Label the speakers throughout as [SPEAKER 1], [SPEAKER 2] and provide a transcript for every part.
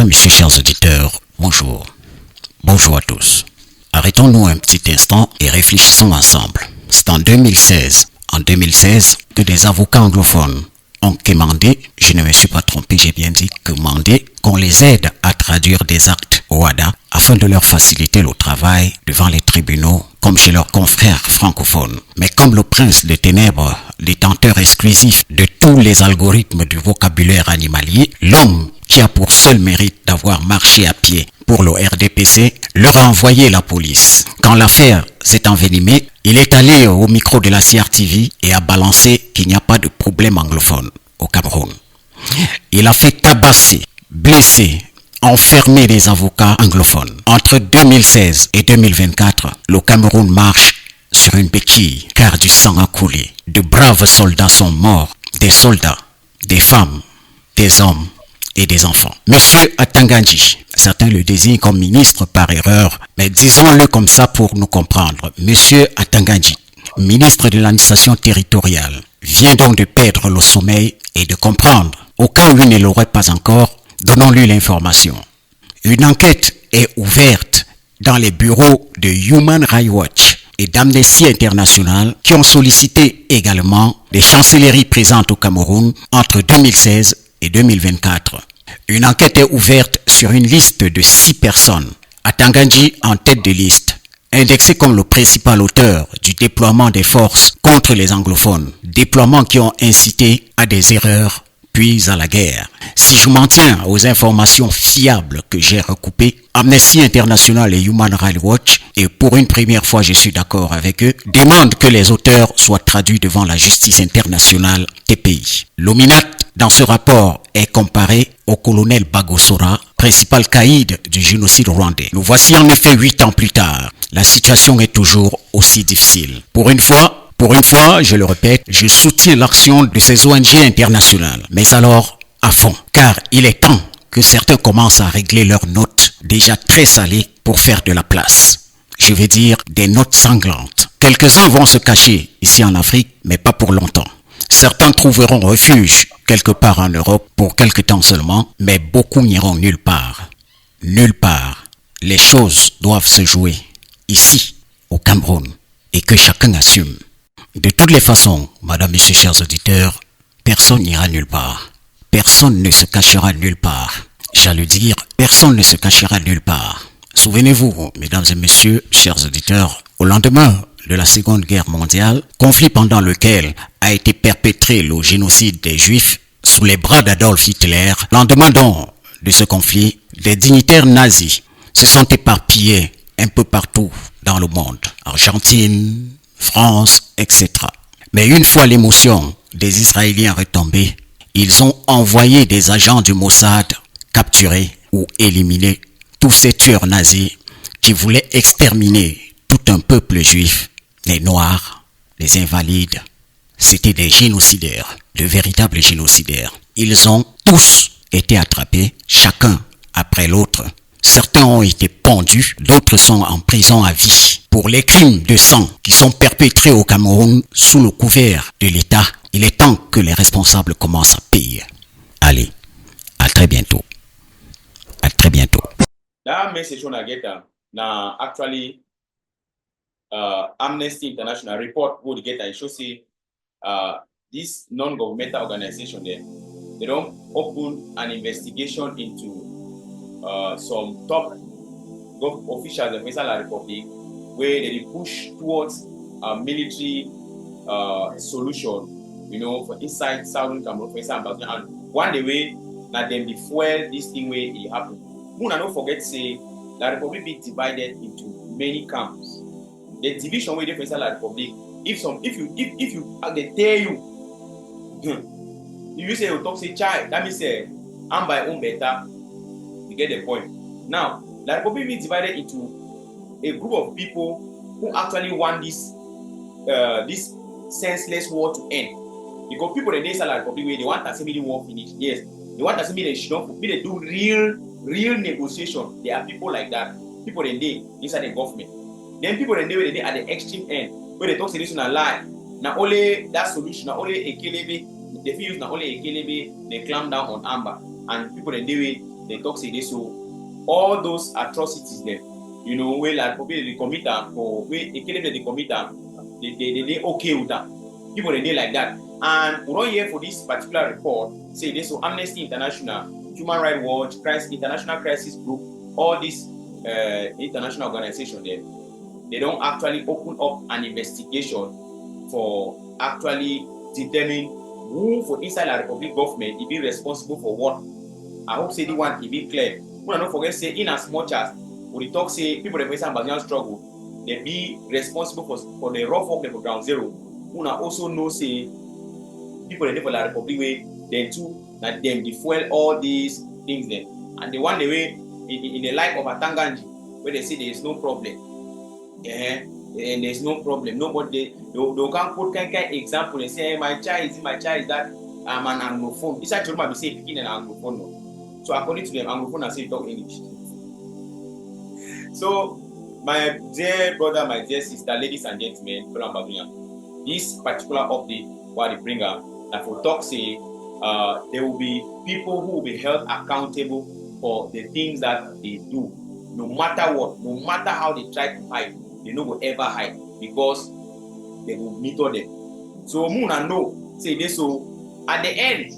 [SPEAKER 1] Madame, Messieurs, chers auditeurs, bonjour. Bonjour à tous. Arrêtons-nous un petit instant et réfléchissons ensemble. C'est en 2016 que des avocats anglophones ont demandé, je ne me suis pas trompé, j'ai bien dit demandé, qu'on les aide à traduire des actes au WADA afin de leur faciliter le travail devant les tribunaux comme chez leurs confrères francophones. Mais comme le prince des ténèbres, détenteur exclusif de tous les algorithmes du vocabulaire animalier, l'homme qui a pour seul mérite d'avoir marché à pied pour le RDPC, leur a envoyé la police. Quand l'affaire s'est envenimée, il est allé au micro de la CRTV et a balancé qu'il n'y a pas de problème anglophone au Cameroun. Il a fait tabasser, blesser, enfermer les avocats anglophones. Entre 2016 et 2024, le Cameroun marche sur une béquille car du sang a coulé. De braves soldats sont morts, des soldats, des femmes, des hommes et des enfants. Monsieur Atangandji, certains le désignent comme ministre par erreur, mais disons-le comme ça pour nous comprendre. Monsieur Atangandji, ministre de l'administration territoriale, vient donc de perdre le sommeil et de comprendre. Au cas où il ne l'aurait pas encore, donnons-lui l'information. Une enquête est ouverte dans les bureaux de Human Rights Watch et d'Amnesty International qui ont sollicité également des chancelleries présentes au Cameroun entre 2016 et 2024. Une enquête est ouverte sur une liste de 6 personnes. Atangandji en tête de liste, indexé comme le principal auteur du déploiement des forces contre les anglophones, déploiement qui ont incité à des erreurs puis à la guerre. Si je m'en tiens aux informations fiables que j'ai recoupées, Amnesty International et Human Rights Watch, et pour une première fois je suis d'accord avec eux, demandent que les auteurs soient traduits devant la justice internationale TPI. L'OMINAT, dans ce rapport, est comparé au colonel Bagosora, principal caïd du génocide rwandais. Nous voici en effet 8 ans plus tard. La situation est toujours aussi difficile. Pour une fois, je le répète, je soutiens l'action de ces ONG internationales. Mais alors, à fond. Car il est temps que certains commencent à régler leurs notes déjà très salées pour faire de la place. Je veux dire des notes sanglantes. Quelques-uns vont se cacher ici en Afrique, mais pas pour longtemps. Certains trouveront refuge quelque part en Europe pour quelque temps seulement, mais beaucoup n'iront nulle part. Nulle part. Les choses doivent se jouer ici, au Cameroun, et que chacun assume. De toutes les façons, madame, messieurs, chers auditeurs, personne n'ira nulle part. Personne ne se cachera nulle part. J'allais dire, personne ne se cachera nulle part. Souvenez-vous, mesdames et messieurs, chers auditeurs, au lendemain de la Seconde Guerre mondiale, conflit pendant lequel a été perpétré le génocide des Juifs sous les bras d'Adolf Hitler, lendemain donc de ce conflit, des dignitaires nazis se sont éparpillés un peu partout dans le monde. Argentine, France, etc. Mais une fois l'émotion des Israéliens retombée, ils ont envoyé des agents du Mossad capturer ou éliminer tous ces tueurs nazis qui voulaient exterminer tout un peuple juif, les Noirs, les Invalides. C'était des génocidaires, de véritables génocidaires. Ils ont tous été attrapés, chacun après l'autre. Certains ont été pendus, d'autres sont en prison à vie. Pour les crimes de sang qui sont perpétrés au Cameroun sous le couvert de l'État, il est temps que les responsables commencent à payer. Allez, à très bientôt. À très bientôt.
[SPEAKER 2] That message on I get now actually Amnesty International report would get and show say this non-governmental organization there, they don't open an investigation into some top officials of the Republic where they push towards a military solution, you know, for inside Southern Cameroon, for example, and one day way that them the fuel this thing where it happened. Muna don't forget say the Republic be divided into many camps. The division where they face the Republic, if you they tell you say you talk say child, that means say I'm by own better. You get the point. Now, the Republic be divided into a group of people who actually want this this senseless war to end. Because people in the Republic where they want to see the war finish. Yes, they want to see they should not they do real negotiation. There are people like that. People in the inside the government. Then people in the they at the extreme end where they talk solution and lie. Now only that solution, not only a KLB, they feel not only a KLB, they clamp down on Amber, and people in the way they talk say this, so all those atrocities there, you know, where like probably they commit them or where they commit them, they okay with that. People they like that. And we don't hear for this particular report, say this, so Amnesty International, Human Rights Watch, International Crisis Group, all these international organizations there, they don't actually open up an investigation for actually determine who for inside the Republic government will be responsible for what. I hope say the one will be clear. We don't forget say in as much as we talk say people that face Ambazonian struggle, they be responsible for the rough work for ground zero. We also know say people that live for the Republic way, then too that them they fuel all these things there. And the one the way in the life of Atanganji, where they say there is no problem. And there's no problem. Nobody they can't put kind example and say my child is that I'm an Anglophone. This actually might be say picking an Anglophone. No. So according to them, Anglophone are say talk English. So my dear brother, my dear sister, ladies and gentlemen, this particular update what they bring up, that for talk say there will be people who will be held accountable for the things that they do, no matter what, no matter how they try to hide. They no will ever hide because they will monitor them. So Muna know say this, so at the end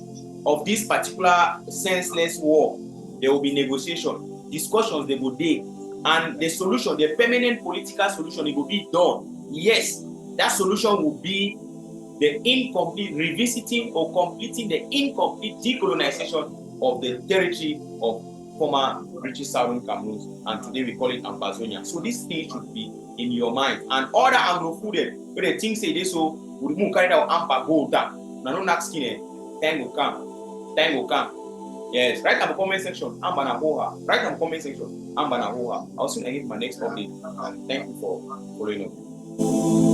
[SPEAKER 2] of this particular senseless war, there will be negotiation, discussions they will do, and the solution, the permanent political solution, it will be done. Yes, that solution will be the incomplete revisiting or completing the incomplete decolonization of the territory of former British Southern Cameroon, and today we call it Ambazonia. So this thing should be in your mind. And other Anglo-fooded, where they think say this, so we move carry out Amba go down. Now no next skin, time will come. Time will come. Yes, write in the comment section, Amba na Hoha. Write in the comment section, Amba na Hoha. I'll soon end my next update. And thank you for following up.